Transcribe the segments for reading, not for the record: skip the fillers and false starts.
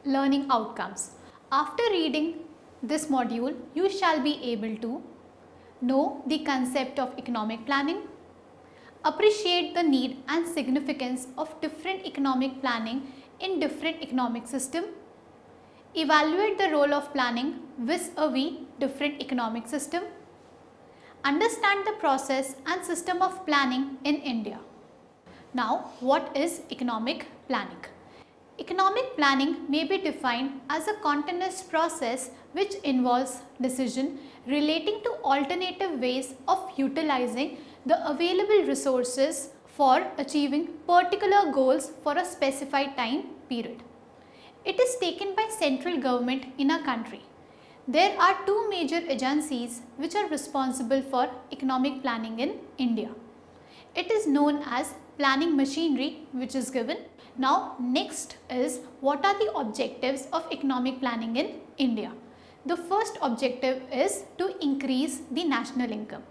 Learning outcomes. After reading this module, you shall be able to know the concept of economic planning, appreciate the need and significance of different economic planning in different economic system, evaluate the role of planning vis-a-vis different economic system, understand the process and system of planning in India. Now, what is economic planning? Economic planning may be defined as a continuous process which involves decision relating to alternative ways of utilizing the available resources for achieving particular goals for a specified time period. It is taken by central government in a country. There are two major agencies which are responsible for economic planning in India. It is known as planning machinery, which is given. Now next is, what are the objectives of economic planning in India? The first objective is to increase the national income.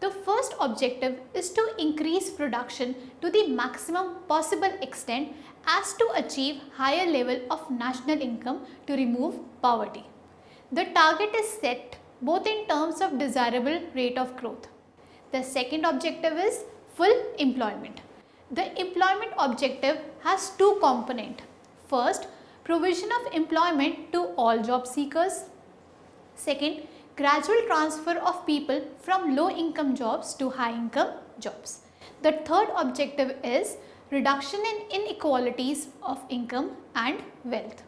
The first objective is to increase production to the maximum possible extent as to achieve higher level of national income to remove poverty. The target is set both in terms of desirable rate of growth. The second objective is full employment. The employment objective has two components. First, provision of employment to all job seekers. Second, gradual transfer of people from low income jobs to high income jobs. The third objective is reduction in inequalities of income and wealth.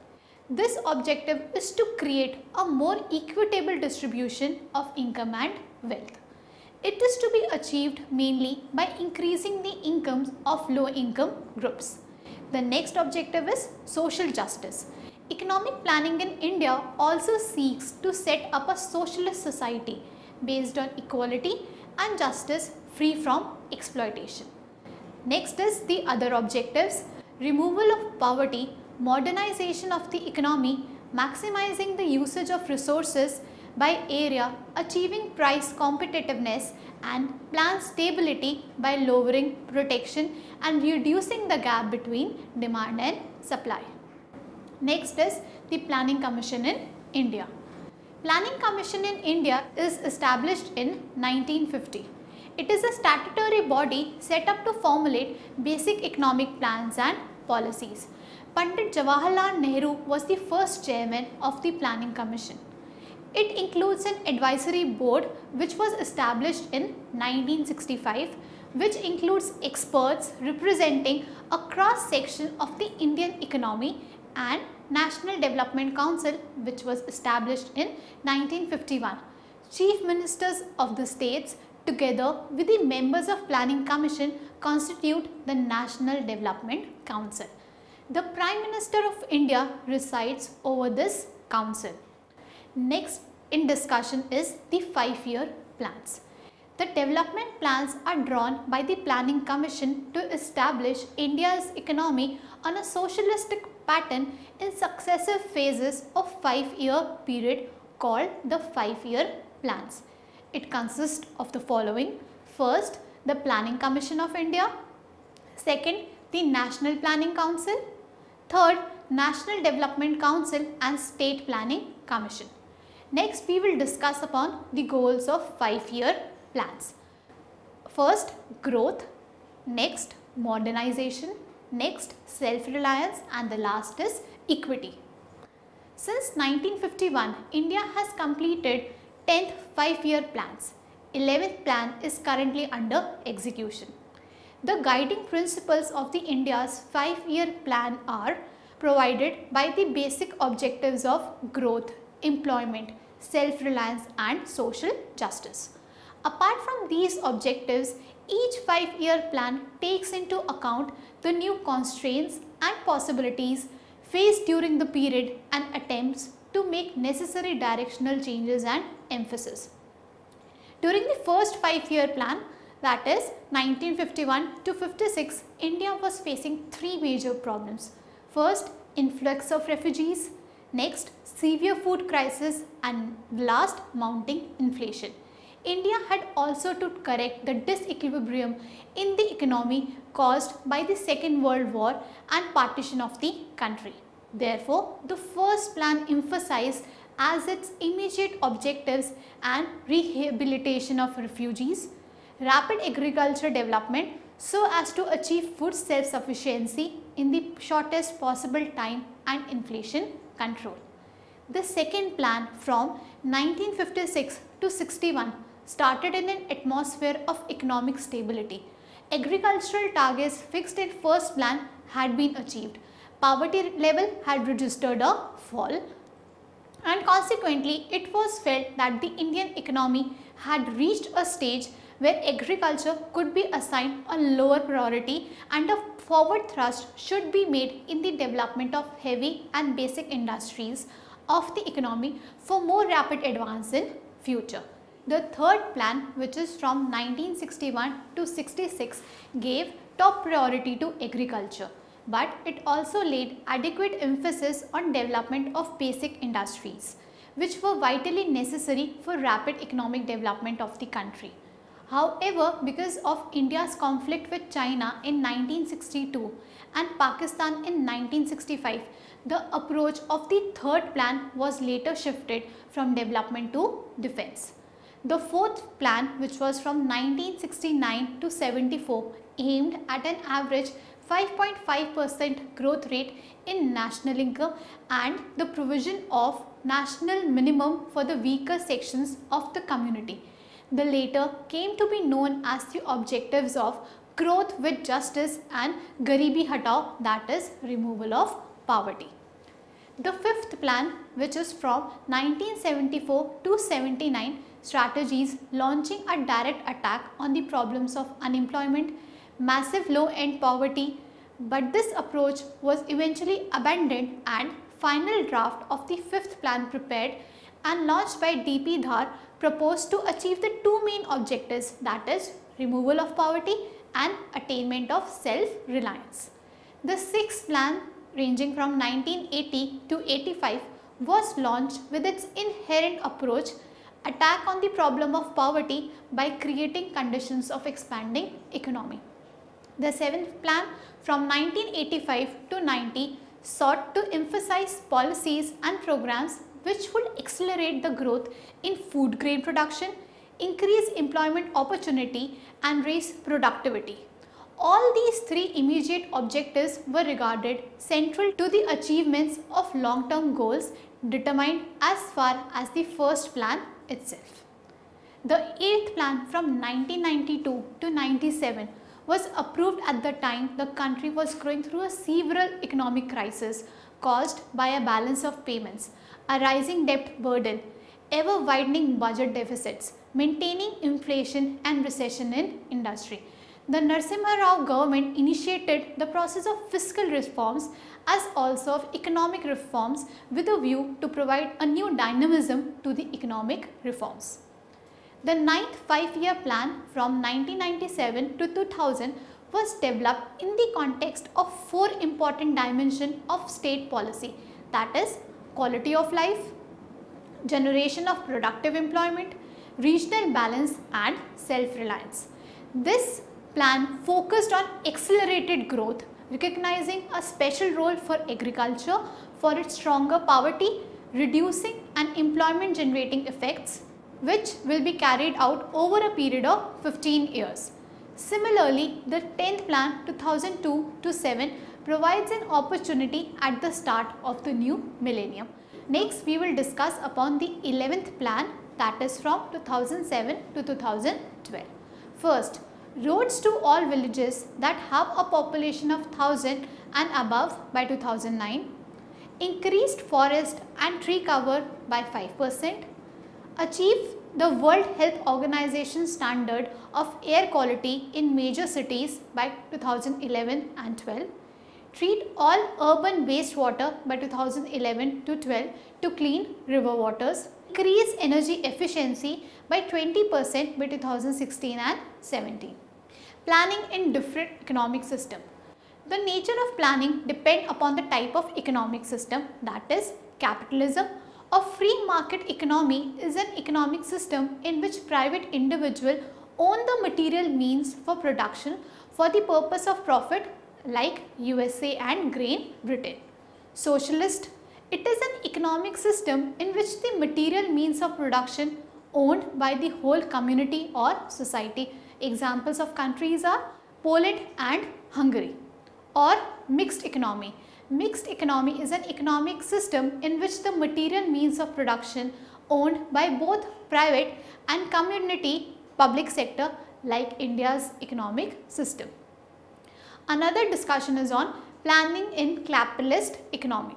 This objective is to create a more equitable distribution of income and wealth. It is to be achieved mainly by increasing the incomes of low income groups. The next objective is social justice. Economic planning in India also seeks to set up a socialist society based on equality and justice free from exploitation. Next is the other objectives: removal of poverty, modernization of the economy, maximizing the usage of resources by area, achieving price competitiveness and plan stability by lowering protection and reducing the gap between demand and supply. Next is the Planning Commission in India. Planning Commission in India is established in 1950. It is a statutory body set up to formulate basic economic plans and policies. Pandit Jawaharlal Nehru was the first chairman of the Planning Commission. It includes an advisory board which was established in 1965, which includes experts representing a cross section of the Indian economy, and National Development Council, which was established in 1951. Chief ministers of the states together with the members of Planning Commission constitute the National Development Council. The Prime Minister of India resides over this council. Next in discussion is the 5-year plans. The development plans are drawn by the Planning Commission to establish India's economy on a socialistic pattern in successive phases of 5-year period called the 5-year plans. It consists of the following: first, the Planning Commission of India; second, the National Planning Council; third, National Development Council and State Planning Commission. Next, we will discuss upon the goals of 5-year plans. First, growth; next, modernization; next, self-reliance, and the last is equity. Since 1951, India has completed 10th 5-year plans. 11th plan is currently under execution. The guiding principles of the India's 5-year plan are provided by the basic objectives of growth, employment, self-reliance and social justice. Apart from these objectives, each 5-year plan takes into account the new constraints and possibilities faced during the period and attempts to make necessary directional changes and emphasis. During the first 5-year plan, that is 1951 to 56, India was facing 3 major problems. First, influx of refugees; next, severe food crisis; and last, mounting inflation. India had also to correct the disequilibrium in the economy caused by the Second World War and partition of the country. Therefore, the first plan emphasized as its immediate objectives and rehabilitation of refugees, rapid agriculture development so as to achieve food self-sufficiency in the shortest possible time and inflation control. The second plan from 1956 to 61 started in an atmosphere of economic stability. Agricultural targets fixed in first plan had been achieved. Poverty level had registered a fall, and consequently it was felt that the Indian economy had reached a stage where agriculture could be assigned a lower priority and a forward thrust should be made in the development of heavy and basic industries of the economy for more rapid advance in future. The third plan, which is from 1961 to 66, gave top priority to agriculture, but it also laid adequate emphasis on development of basic industries, which were vitally necessary for rapid economic development of the country. However, because of India's conflict with China in 1962 and Pakistan in 1965, the approach of the third plan was later shifted from development to defense. The fourth plan, which was from 1969 to 74, aimed at an average 5.5% growth rate in national income and the provision of national minimum for the weaker sections of the community. The later came to be known as the objectives of growth with justice and Garibi Hatao, that is removal of poverty. The fifth plan, which is from 1974 to 79, strategies launching a direct attack on the problems of unemployment, massive low-end poverty, but this approach was eventually abandoned and final draft of the fifth plan prepared and launched by D.P. Dhar proposed to achieve the two main objectives, that is removal of poverty and attainment of self-reliance. The sixth plan, ranging from 1980 to 85, was launched with its inherent approach, attack on the problem of poverty by creating conditions of expanding economy. The seventh plan from 1985 to 90 sought to emphasize policies and programs which would accelerate the growth in food grain production, increase employment opportunity and raise productivity. All these three immediate objectives were regarded central to the achievements of long-term goals determined as far as the first plan itself. The eighth plan from 1992 to 97 was approved at the time the country was going through a severe economic crisis caused by a balance of payments, a rising debt burden, ever widening budget deficits, maintaining inflation and recession in industry. The Narasimha Rao government initiated the process of fiscal reforms as also of economic reforms with a view to provide a new dynamism to the economic reforms. The ninth 5-year plan from 1997 to 2000 was developed in the context of four important dimensions of state policy, that is quality of life, generation of productive employment, regional balance and self-reliance. This plan focused on accelerated growth, recognizing a special role for agriculture for its stronger poverty, reducing and employment generating effects, which will be carried out over a period of 15 years. Similarly, the 10th plan 2002 to 7 provides an opportunity at the start of the new millennium. Next, we will discuss upon the 11th plan, that is from 2007 to 2012. First, roads to all villages that have a population of 1000 and above by 2009, increased forest and tree cover by 5%, achieve the World Health Organization standard of air quality in major cities by 2011 and 12, treat all urban wastewater by 2011 to 12 to clean river waters, increase energy efficiency by 20% by 2016 and 17. Planning in different economic system. The nature of planning depends upon the type of economic system, that is capitalism. A free market economy is an economic system in which private individuals own the material means for production for the purpose of profit, like USA and Great Britain. Socialist, it is an economic system in which the material means of production owned by the whole community or society. Examples of countries are Poland and Hungary. Or mixed economy. Mixed economy is an economic system in which the material means of production owned by both private and community public sector, like India's economic system. Another discussion is on planning in capitalist economy.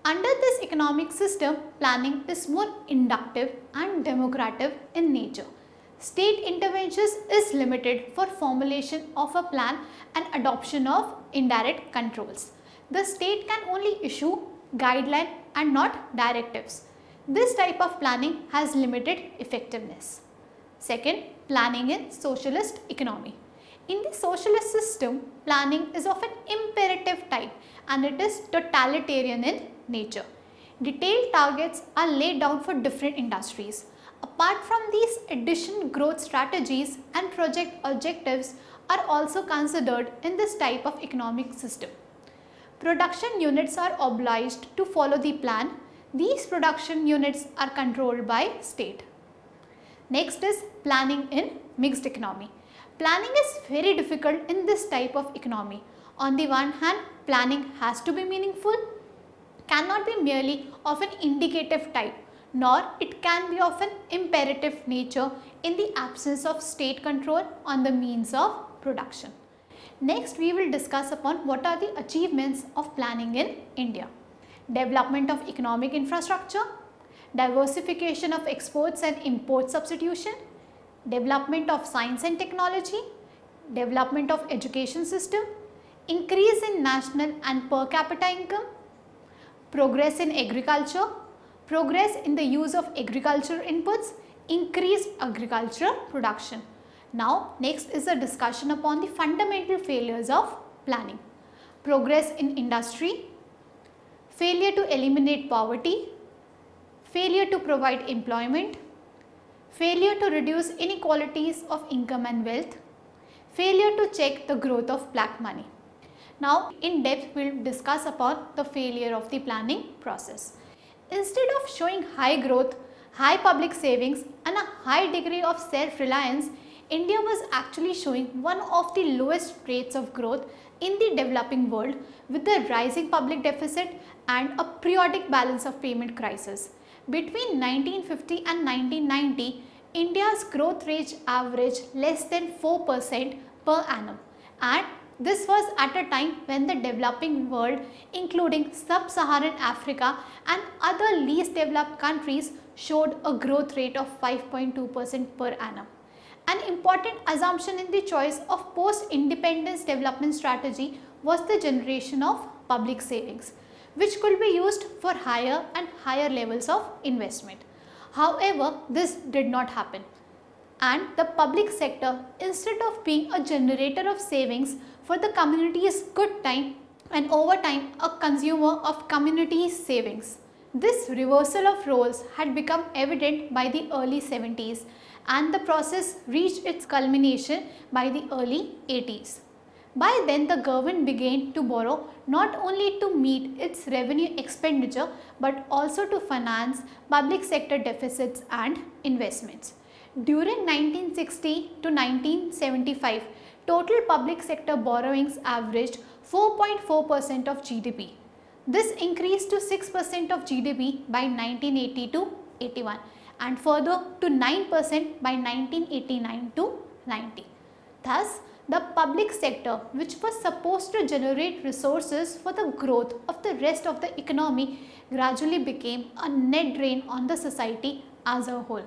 Under this economic system, planning is more inductive and democratic in nature. State interventions is limited for formulation of a plan and adoption of indirect controls. The state can only issue guidelines and not directives. This type of planning has limited effectiveness. Second, planning in socialist economy. In the socialist system, planning is of an imperative type and it is totalitarian in nature. Detailed targets are laid down for different industries. Apart from these, additional growth strategies and project objectives are also considered in this type of economic system. Production units are obliged to follow the plan. These production units are controlled by state. Next is planning in mixed economy. Planning is very difficult in this type of economy. On the one hand, planning has to be meaningful, cannot be merely of an indicative type, nor it can be of an imperative nature in the absence of state control on the means of production. Next, we will discuss upon what are the achievements of planning in India. Development of economic infrastructure, diversification of exports and import substitution, development of science and technology, development of education system, increase in national and per capita income, progress in agriculture, progress in the use of agricultural inputs, increased agricultural production. Now, next is a discussion upon the fundamental failures of planning. Progress in industry, failure to eliminate poverty, failure to provide employment, failure to reduce inequalities of income and wealth, failure to check the growth of black money. Now, in depth we will discuss upon the failure of the planning process. Instead of showing high growth, high public savings and a high degree of self-reliance, India was actually showing one of the lowest rates of growth in the developing world, with the rising public deficit and a periodic balance of payment crisis. Between 1950 and 1990, India's growth rate averaged less than 4% per annum, and this was at a time when the developing world, including sub-Saharan Africa and other least developed countries, showed a growth rate of 5.2% per annum. An important assumption in the choice of post-independence development strategy was the generation of public savings, which could be used for higher and higher levels of investment. However, this did not happen, and the public sector, instead of being a generator of savings for the community's good time and over time a consumer of community's savings. This reversal of roles had become evident by the early 70s, and the process reached its culmination by the early 80s. By then, the government began to borrow not only to meet its revenue expenditure but also to finance public sector deficits and investments. During 1960 to 1975, total public sector borrowings averaged 4.4% of GDP. This increased to 6% of GDP by 1980 to 81 and further to 9% by 1989 to 90. Thus, the public sector, which was supposed to generate resources for the growth of the rest of the economy, gradually became a net drain on the society as a whole.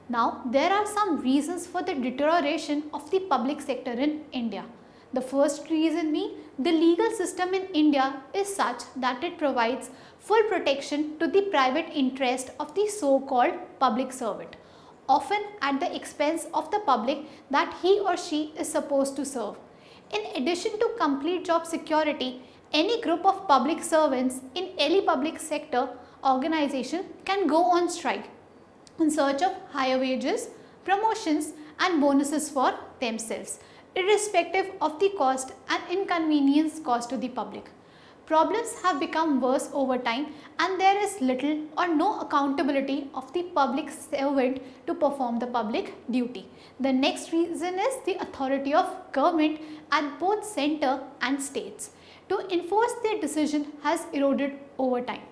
Now, there are some reasons for the deterioration of the public sector in India. The first reason being the legal system in India is such that it provides full protection to the private interest of the so-called public servant, often at the expense of the public that he or she is supposed to serve. In addition to complete job security, any group of public servants in any public sector organization can go on strike in search of higher wages, promotions and bonuses for themselves, irrespective of the cost and inconvenience caused to the public. Problems have become worse over time and there is little or no accountability of the public servant to perform the public duty. The next reason is the authority of government at both center and states to enforce their decision has eroded over time.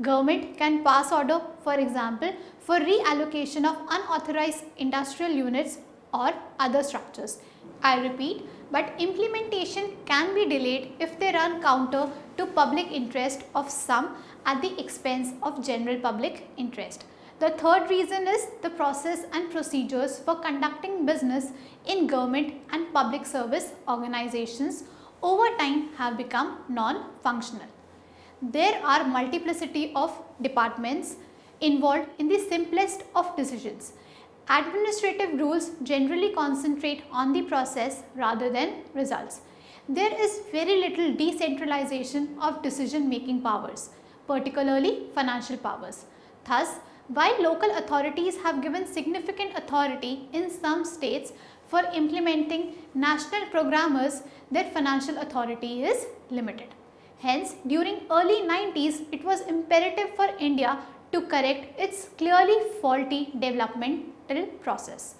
Government can pass order, for example, for reallocation of unauthorized industrial units or other structures. I repeat, but implementation can be delayed if they run counter to public interest of some at the expense of general public interest. The third reason is the process and procedures for conducting business in government and public service organizations over time have become non-functional. There are multiplicity of departments involved in the simplest of decisions. Administrative rules generally concentrate on the process rather than results. There is very little decentralization of decision-making powers, particularly financial powers. Thus, while local authorities have given significant authority in some states for implementing national programmers, their financial authority is limited. Hence, during early 90s, it was imperative for India to correct its clearly faulty developmental process.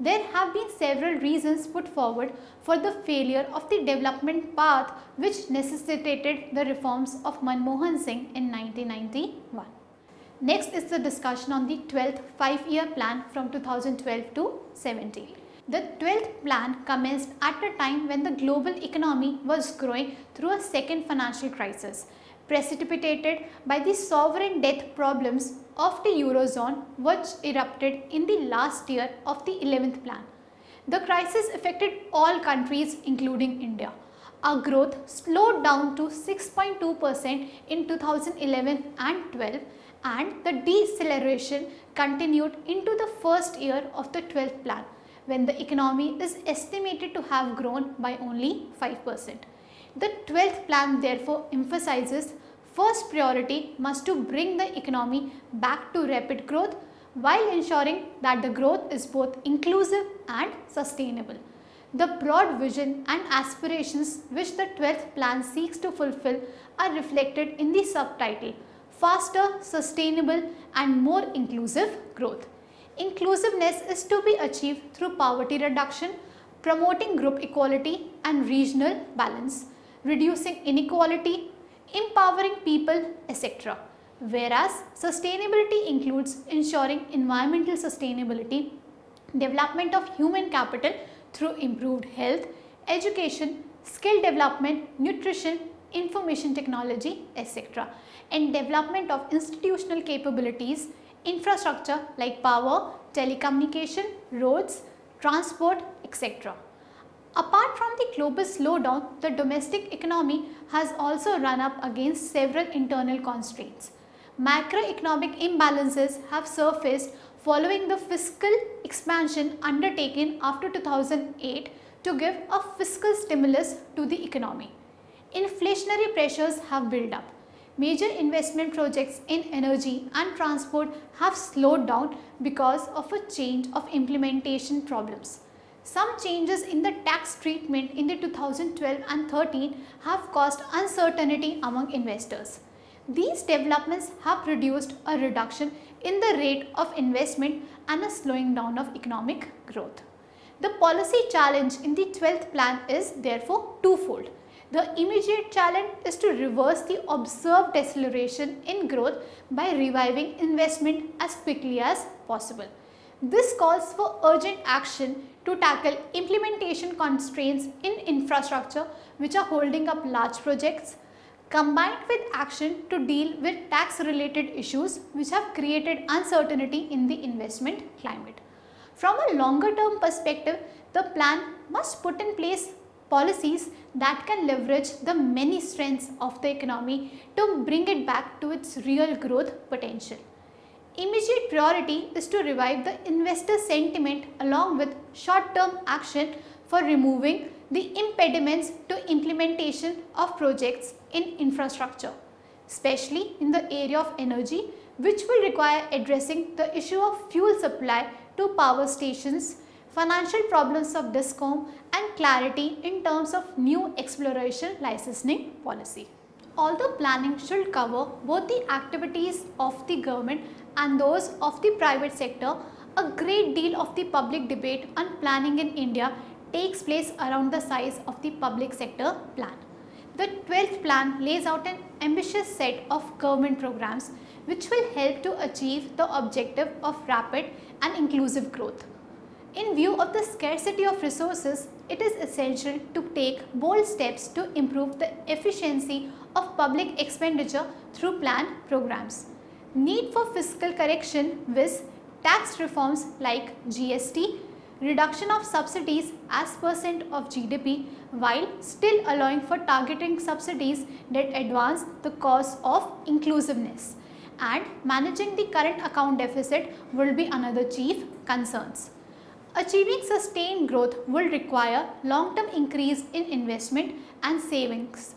There have been several reasons put forward for the failure of the development path which necessitated the reforms of Manmohan Singh in 1991. Next is the discussion on the 12th 5-year plan from 2012 to 17. The 12th plan commenced at a time when the global economy was growing through a second financial crisis, precipitated by the sovereign debt problems of the Eurozone which erupted in the last year of the 11th plan. The crisis affected all countries including India. Our growth slowed down to 6.2% in 2011 and 12 and the deceleration continued into the first year of the 12th plan when the economy is estimated to have grown by only 5%. The 12th plan therefore emphasizes first priority must to bring the economy back to rapid growth while ensuring that the growth is both inclusive and sustainable. The broad vision and aspirations which the 12th plan seeks to fulfill are reflected in the subtitle Faster, Sustainable and More Inclusive Growth. Inclusiveness is to be achieved through poverty reduction, promoting group equality and regional balance, reducing inequality, empowering people, etc. Whereas sustainability includes ensuring environmental sustainability, development of human capital through improved health, education, skill development, nutrition, information technology, etc. and development of institutional capabilities, infrastructure like power, telecommunication, roads, transport, etc. Apart from the global slowdown, the domestic economy has also run up against several internal constraints. Macroeconomic imbalances have surfaced following the fiscal expansion undertaken after 2008 to give a fiscal stimulus to the economy. Inflationary pressures have built up. Major investment projects in energy and transport have slowed down because of a change of implementation problems. Some changes in the tax treatment in the 2012 and 13 have caused uncertainty among investors. These developments have produced a reduction in the rate of investment and a slowing down of economic growth. The policy challenge in the 12th plan is therefore twofold. The immediate challenge is to reverse the observed deceleration in growth by reviving investment as quickly as possible. This calls for urgent action to tackle implementation constraints in infrastructure which are holding up large projects, combined with action to deal with tax related issues which have created uncertainty in the investment climate. From a longer term perspective, the plan must put in place policies that can leverage the many strengths of the economy to bring it back to its real growth potential. Immediate priority is to revive the investor sentiment along with short-term action for removing the impediments to implementation of projects in infrastructure, especially in the area of energy, which will require addressing the issue of fuel supply to power stations, financial problems of DISCOM and clarity in terms of new exploration licensing policy. Although planning should cover both the activities of the government and those of the private sector, a great deal of the public debate on planning in India takes place around the size of the public sector plan. The 12th plan lays out an ambitious set of government programs which will help to achieve the objective of rapid and inclusive growth. In view of the scarcity of resources, it is essential to take bold steps to improve the efficiency of public expenditure through planned programs. Need for fiscal correction with tax reforms like GST, reduction of subsidies as percent of GDP while still allowing for targeting subsidies that advance the cause of inclusiveness, and managing the current account deficit will be another chief concerns. Achieving sustained growth will require long-term increase in investment and savings.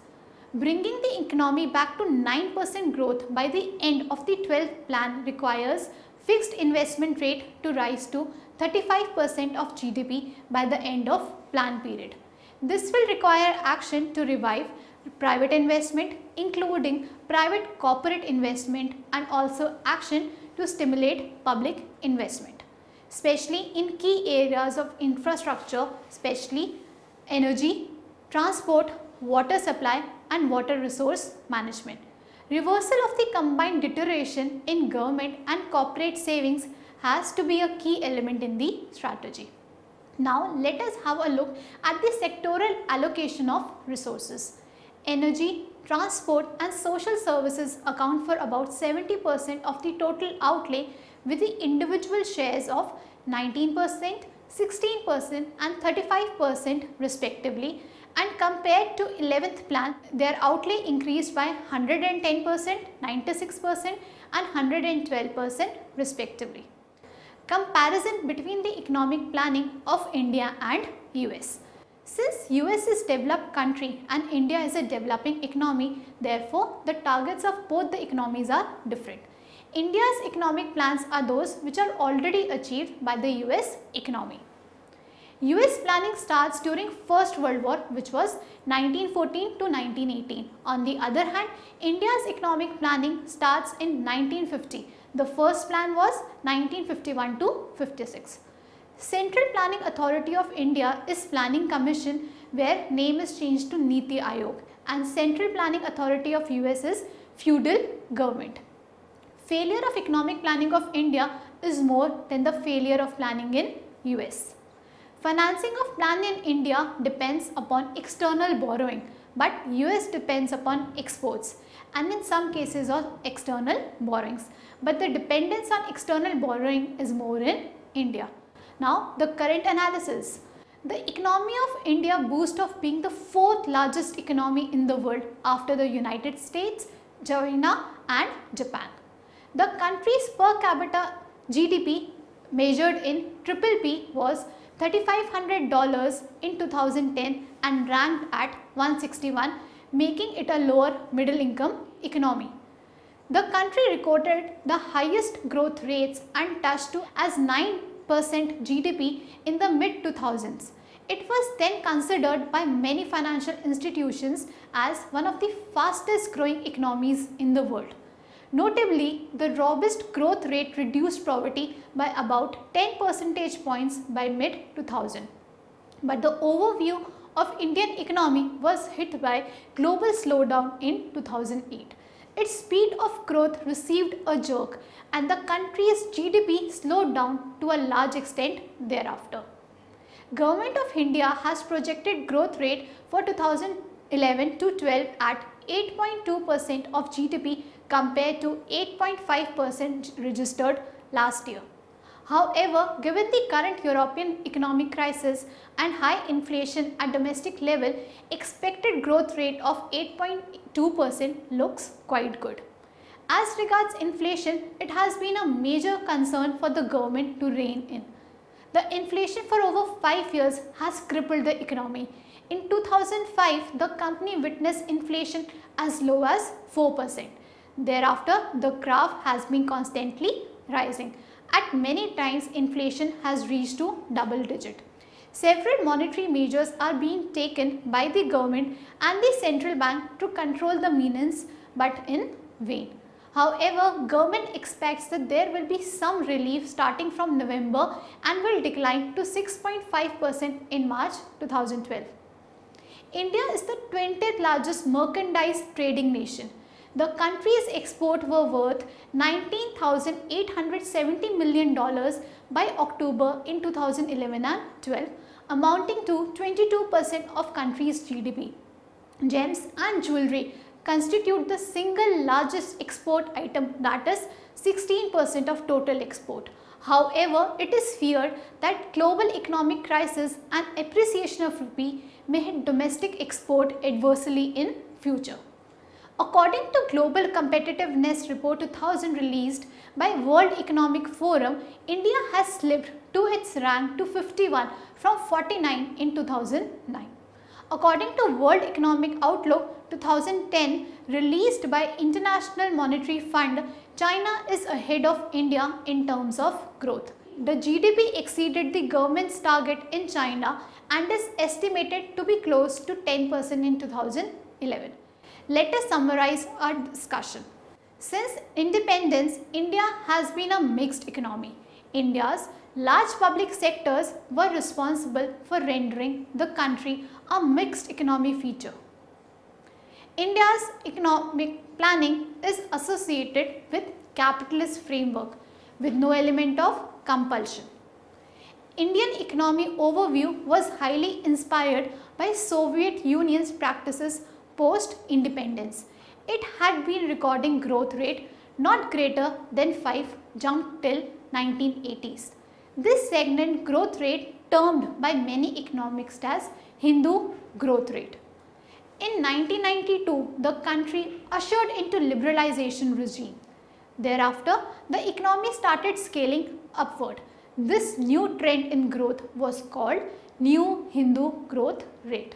Bringing the economy back to 9% growth by the end of the 12th plan requires fixed investment rate to rise to 35% of GDP by the end of plan period. This will require action to revive private investment, including private corporate investment, and also action to stimulate public investment, especially in key areas of infrastructure, especially energy, transport, water supply and water resource management. Reversal of the combined deterioration in government and corporate savings has to be a key element in the strategy. Now let us have a look at the sectoral allocation of resources. Energy, transport and social services account for about 70% of the total outlay, with the individual shares of 19%, 16% and 35% respectively, and compared to 11th plan, their outlay increased by 110%, 96% and 112% respectively. Comparison between the economic planning of India and US. Since US is a developed country and India is a developing economy, therefore the targets of both the economies are different. India's economic plans are those which are already achieved by the US economy. US planning starts during First World War, which was 1914 to 1918. On the other hand, India's economic planning starts in 1950. The first plan was 1951 to 56. Central Planning Authority of India is Planning Commission, where name is changed to Niti Aayog, and Central Planning Authority of US is Feudal Government. Failure of economic planning of India is more than the failure of planning in US. Financing of plan in India depends upon external borrowing, but US depends upon exports and in some cases of external borrowings. But the dependence on external borrowing is more in India. Now the current analysis. The economy of India boasts of being the 4th largest economy in the world after the United States, China and Japan. The country's per capita GDP measured in PPP was $3,500 in 2010 and ranked at 161, making it a lower middle income economy. The country recorded the highest growth rates and touched to as 9% GDP in the mid-2000s. It was then considered by many financial institutions as one of the fastest growing economies in the world. Notably, the robust growth rate reduced poverty by about 10 percentage points by mid-2000. But the overview of Indian economy was hit by global slowdown in 2008. Its speed of growth received a jerk and the country's GDP slowed down to a large extent thereafter. Government of India has projected growth rate for 2011 to 12 at 8.2% of GDP compared to 8.5% registered last year. However, given the current European economic crisis and high inflation at domestic level, expected growth rate of 8.2% looks quite good. As regards inflation, it has been a major concern for the government to rein in. The inflation for over 5 years has crippled the economy. In 2005, the company witnessed inflation as low as 4%. Thereafter, the graph has been constantly rising. At many times, inflation has reached to double digit. Several monetary measures are being taken by the government and the central bank to control the menace, but in vain. However, government expects that there will be some relief starting from November and will decline to 6.5% in March 2012. India is the 20th largest merchandise trading nation. The country's exports were worth $19,870 million by October in 2011 and 12, amounting to 22% of country's GDP. Gems and jewelry constitute the single largest export item, that is 16% of total export. However, it is feared that global economic crisis and appreciation of rupee may hit domestic export adversely in future. According to Global Competitiveness Report 2000 released by World Economic Forum, India has slipped to its rank to 51 from 49 in 2009. According to World Economic Outlook 2010 released by International Monetary Fund, China is ahead of India in terms of growth. The GDP exceeded the government's target in China and is estimated to be close to 10% in 2011. Let us summarize our discussion. Since independence, India has been a mixed economy. India's large public sectors were responsible for rendering the country a mixed economy feature. India's economic planning is associated with capitalist framework with no element of compulsion. Indian economy overview was highly inspired by Soviet Union's practices post-independence. It had been recording growth rate not greater than 5 jumped till 1980s. This stagnant growth rate termed by many economists as Hindu growth rate. In 1992, the country ushered into liberalization regime. Thereafter, the economy started scaling upward. This new trend in growth was called New Hindu growth rate.